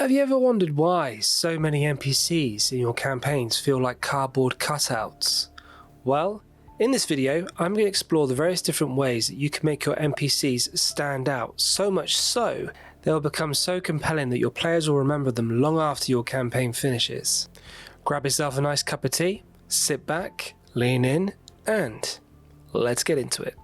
Have you ever wondered why so many NPCs in your campaigns feel like cardboard cutouts? Well, in this video, I'm going to explore the various different ways that you can make your NPCs stand out, so much so they will become so compelling that your players will remember them long after your campaign finishes. Grab yourself a nice cup of tea, sit back, lean in, and let's get into it.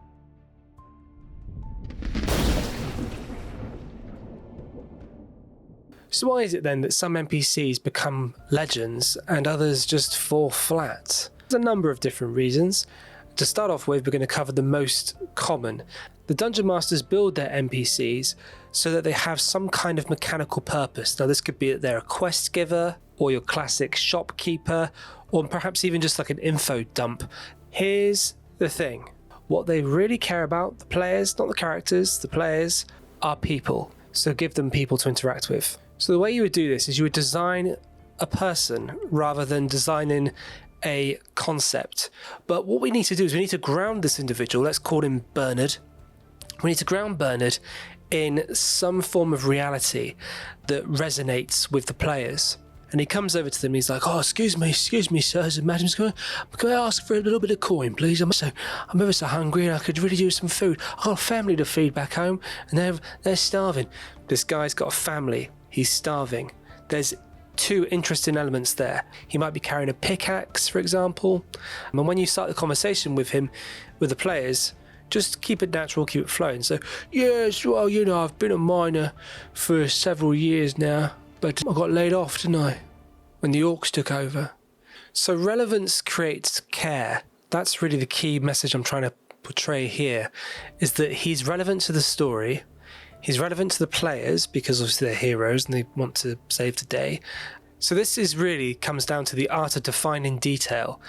So why is it then that some NPCs become legends and others just fall flat? There's a number of different reasons. To start off with, we're going to cover the most common. The Dungeon Masters build their NPCs so that they have some kind of mechanical purpose. Now this could be that they're a quest giver, or your classic shopkeeper, or perhaps even just like an info dump. Here's the thing. What they really care about, the players, not the characters, the players, are people. So give them people to interact with. So the way you would do this is you would design a person rather than designing a concept. But what we need to do is we need to ground this individual. Let's call him Bernard. We need to ground Bernard in some form of reality that resonates with the players. And he comes over to them, he's like, "Oh, excuse me, sirs and madams, can I ask for a little bit of coin, please? I'm ever so hungry and I could really use some food. I've got a family to feed back home and they're starving." This guy's got a family, he's starving. There's two interesting elements there. He might be carrying a pickaxe, for example. And when you start the conversation with him, with the players, just keep it natural, keep it flowing. So, "Yes, well, you know, I've been a miner for several years now, but I got laid off, didn't I, when the orcs took over?" So relevance creates care. That's really the key message I'm trying to portray here, is that he's relevant to the story. He's relevant to the players because obviously they're heroes and they want to save the day. So this is really comes down to the art of defining detail.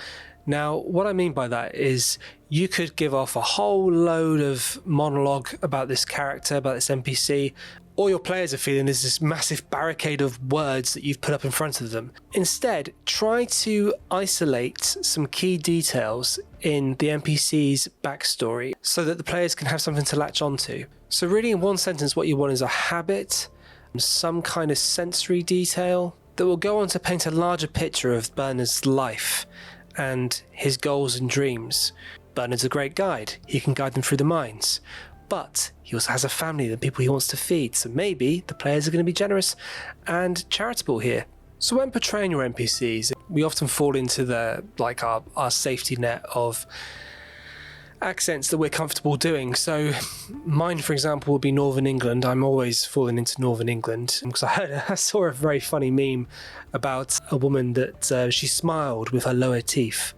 Now, what I mean by that is you could give off a whole load of monologue about this character, about this NPC. All your players are feeling is this massive barricade of words that you've put up in front of them. Instead, try to isolate some key details in the NPC's backstory so that the players can have something to latch onto. So really, in one sentence, what you want is a habit, some kind of sensory detail that will go on to paint a larger picture of Bernard's life and his goals and dreams. Bernard's a great guide. He can guide them through the mines. But he also has a family, the people he wants to feed. So maybe the players are going to be generous and charitable here. So when portraying your NPCs, we often fall into our safety net of accents that we're comfortable doing. So mine, for example, would be Northern England. I'm always falling into Northern England because I saw a very funny meme about a woman that she smiled with her lower teeth.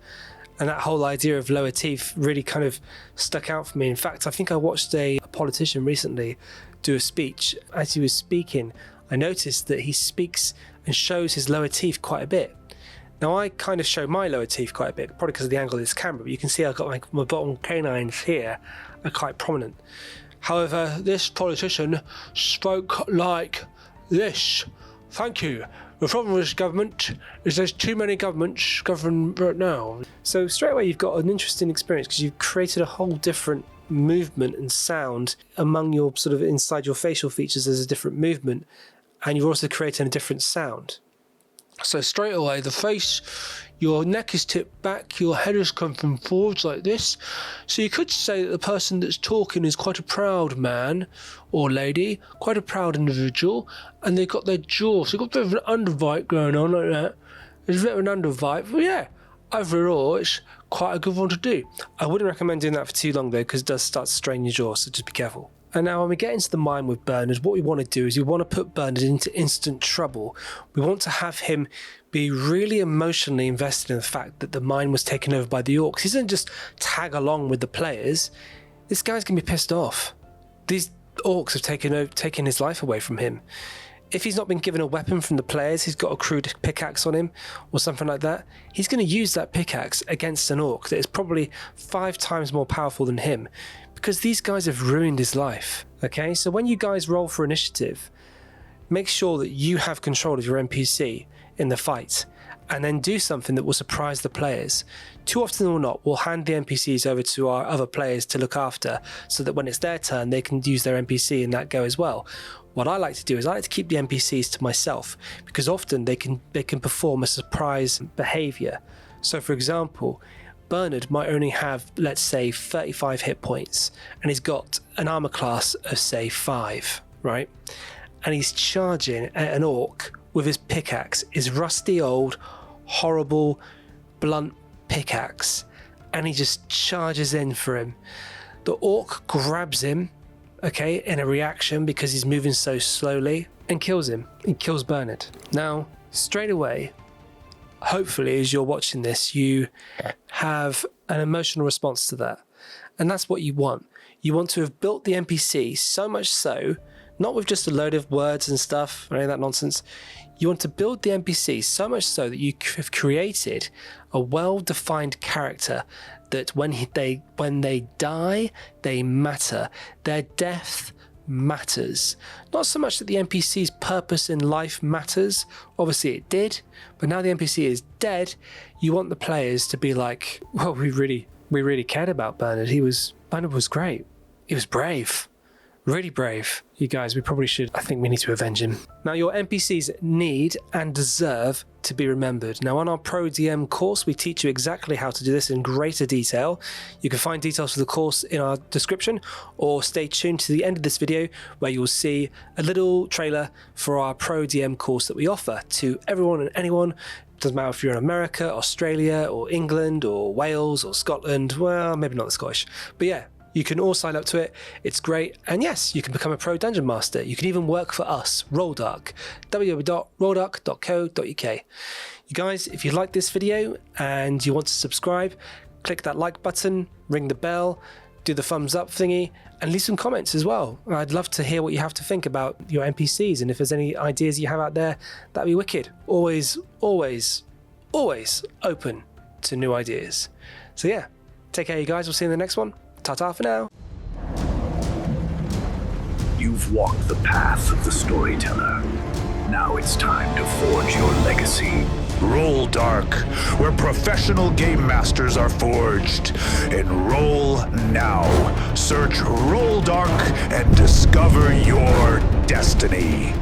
And that whole idea of lower teeth really kind of stuck out for me. In fact, I think I watched a politician recently do a speech. As he was speaking, I noticed that he speaks and shows his lower teeth quite a bit. Now, I kind of show my lower teeth quite a bit, probably because of the angle of this camera, but you can see I've got my bottom canines here are quite prominent. However, this politician spoke like this. "Thank you. The problem with this government is there's too many governments governing right now." So straight away you've got an interesting experience because you've created a whole different movement and sound among your sort of inside your facial features. There's a different movement and you're also creating a different sound. So straight away the face, your neck is tipped back, your head is coming forwards like this. So you could say that the person that's talking is quite a proud man or lady, quite a proud individual, and they've got their jaw, so you've got a bit of an underbite going on like that. There's a bit of an underbite, but yeah, overall it's quite a good one to do. I wouldn't recommend doing that for too long though, because it does start to strain your jaw, so just be careful. And now when we get into the mine with Bernard, what we want to do is we want to put Bernard into instant trouble. We want to have him be really emotionally invested in the fact that the mine was taken over by the orcs. He doesn't just tag along with the players. This guy's going to be pissed off. These orcs have taken his life away from him. If he's not been given a weapon from the players, he's got a crude pickaxe on him or something like that, he's going to use that pickaxe against an orc that is probably 5 times more powerful than him. Because these guys have ruined his life, okay? So when you guys roll for initiative, make sure that you have control of your NPC in the fight and then do something that will surprise the players. Too often or not, we'll hand the NPCs over to our other players to look after, so that when it's their turn, they can use their NPC in that go as well. What I like to do is I like to keep the NPCs to myself, because often they can perform a surprise behavior. So for example, Bernard might only have, let's say, 35 hit points, and he's got an armor class of, say, 5, right? And he's charging at an orc with his pickaxe, his rusty old, horrible, blunt pickaxe, and he just charges in for him. The orc grabs him, okay, in a reaction because he's moving so slowly, and kills him. He kills Bernard. Now, straight away, hopefully as you're watching this, you have an emotional response to that. And that's what you want. You want to have built the NPC so much so, not with just a load of words and stuff or any of that nonsense. You want to build the NPC so much so that you have created a well-defined character that when they die, they matter. Their death matters. Not so much that the NPC's purpose in life matters. Obviously it did, but now the NPC is dead, you want the players to be like, well, we really cared about Bernard. Bernard was great. He was brave. Really brave. You guys, we need to avenge him. Now, your NPCs need and deserve to be remembered. Now, on our Pro DM course, we teach you exactly how to do this in greater detail. You can find details for the course in our description, or stay tuned to the end of this video where you'll see a little trailer for our Pro DM course that we offer to everyone and anyone. Doesn't matter if you're in America, Australia, or England, or Wales, or Scotland. Well, maybe not the Scottish, but yeah. You can all sign up to it. It's great. And yes, you can become a pro dungeon master. You can even work for us, Rolldark, www.rolldark.co.uk. You guys, if you like this video and you want to subscribe, click that like button, ring the bell, do the thumbs up thingy, and leave some comments as well. I'd love to hear what you have to think about your NPCs, and if there's any ideas you have out there, that'd be wicked. Always, always, always open to new ideas. So yeah, take care, you guys. We'll see you in the next one. Ta-ta for now. You've walked the path of the storyteller. Now it's time to forge your legacy. Roll Dark, where professional game masters are forged. Enroll now. Search Roll Dark and discover your destiny.